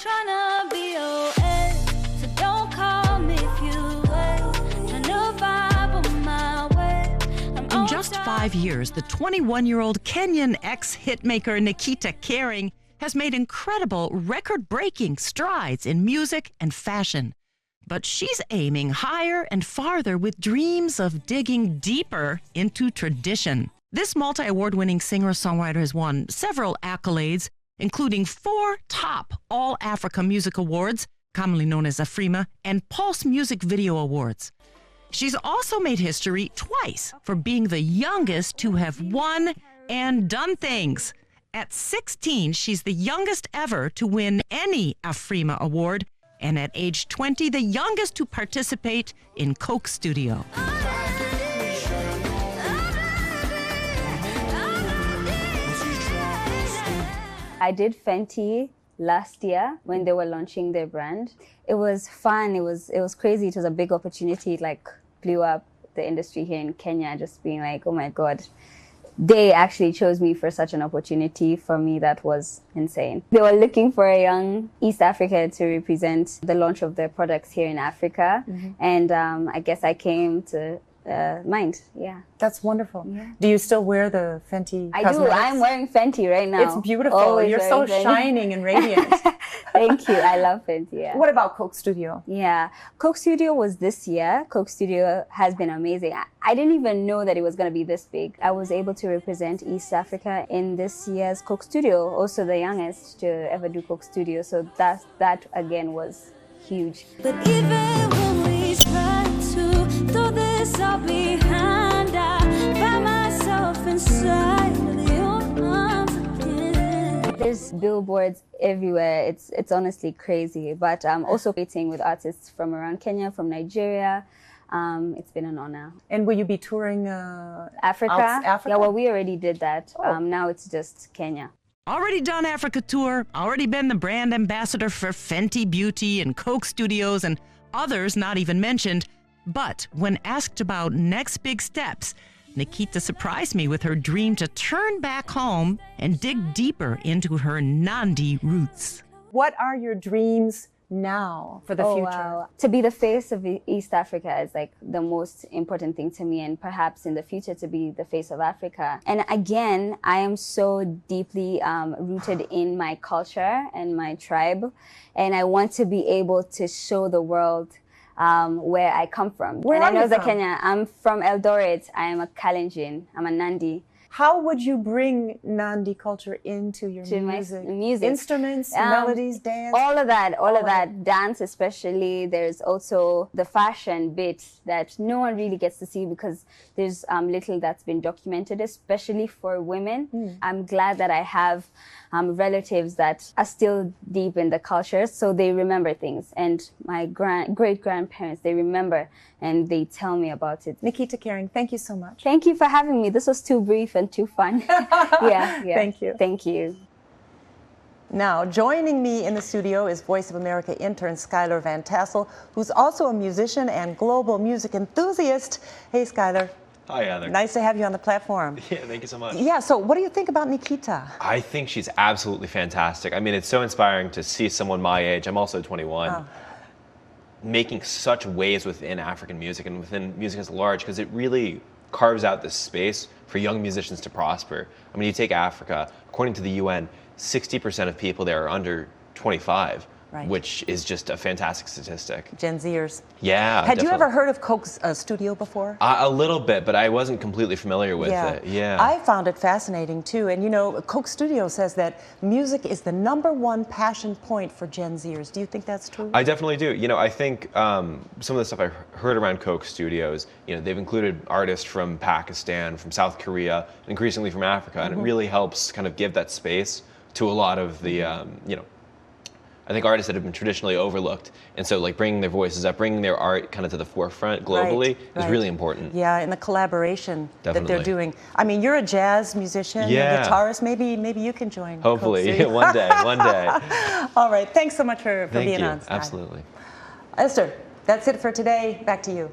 tryna be your ex, so don't call me if you wait. Tryna vibe on my way. In just 5 years, the 21-year-old Kenyan ex-hitmaker Nikita Kering has made incredible, record-breaking strides in music and fashion. But she's aiming higher and farther with dreams of digging deeper into tradition. This multi-award-winning singer-songwriter has won several accolades, including 4 top All-Africa Music Awards, commonly known as AFRIMA, and Pulse Music Video Awards. She's also made history twice for being the youngest to have won and done things. At 16, she's the youngest ever to win any AFRIMA award, and at age 20, the youngest to participate in Coke Studio. I did Fenty last year when they were launching their brand. It was fun, it was crazy, it was a big opportunity, it like blew up the industry here in Kenya, just being like, oh my God. They actually chose me for such an opportunity. For me, that was insane. They were looking for a young East Africa to represent the launch of their products here in Africa. And I guess I came to mind, yeah. That's wonderful. Yeah. Do you still wear the Fenty I cosmetics? do. I'm wearing Fenty right now. It's beautiful. Always You're so wearing Fenty. shining and radiant. Thank you. I love Fenty, yeah. What about Coke Studio? Yeah, Coke Studio was this year. Coke Studio has been amazing. I didn't even know that it was going to be this big. I was able to represent East Africa in this year's Coke Studio, also the youngest to ever do Coke Studio. So that again was huge. But even when we try to throw this all behind, I find myself inside of your arms again. There's billboards everywhere. It's honestly crazy. But I'm also waiting with artists from around Kenya, from Nigeria. It's been an honor. And will you be touring Africa? Africa? Yeah, well, we already did that. Oh. Now it's just Kenya. Already done Africa tour, already been the brand ambassador for Fenty Beauty and Coke Studios and others not even mentioned. But when asked about next big steps, Nikita surprised me with her dream to turn back home and dig deeper into her Nandi roots. What are your dreams now for the future? Wow. To be the face of East Africa is like the most important thing to me, and perhaps in the future to be the face of Africa. And again, I am so deeply rooted in my culture and my tribe, and I want to be able to show the world where I come from. Where and are I know you that from? Kenya. I'm from Eldoret. I am a Kalenjin. I'm a Nandi. How would you bring Nandi culture into your To my music? music. Instruments, melodies, dance? All of that. Dance especially. There's also the fashion bit that no one really gets to see because there's little that's been documented, especially for women. I'm glad that I have relatives that are still deep in the culture, so they remember things. And my great-grandparents, they remember and they tell me about it. Nikita Kering, thank you so much. Thank you for having me. This was too brief and too fun. Yeah. Thank you. Thank you. Now, joining me in the studio is Voice of America intern Schuyler Van Tassel, who's also a musician and global music enthusiast. Hey, Schuyler. Hi, Heather. Nice to have you on the platform. Yeah, thank you so much. Yeah, so what do you think about Nikita? I think she's absolutely fantastic. I mean, it's so inspiring to see someone my age, I'm also 21, making such waves within African music and within music as large, because it really carves out this space for young musicians to prosper. I mean, you take Africa, according to the UN, 60% of people there are under 25. Right. Which is just a fantastic statistic. Gen Zers. Yeah, Had definitely. you ever heard of Coke's studio before? A little bit, but I wasn't completely familiar with it. Yeah. I found it fascinating too. And you know, Coke Studio says that music is the #1 passion point for Gen Zers. Do you think that's true? I definitely do. You know, I think some of the stuff I heard around Coke Studios, you know, they've included artists from Pakistan, from South Korea, increasingly from Africa, and it really helps kind of give that space to a lot of the, you know, I think artists that have been traditionally overlooked, and so like bringing their voices up, bringing their art kind of to the forefront globally is really important. Yeah, and the collaboration that they're Definitely. doing. I mean, you're a jazz musician, Yeah. a guitarist. Maybe you can join. Coke Hopefully, Studio. one day. All right, thanks so much for Thank being you. on. Scott. Absolutely. Esther, that's it for today. Back to you.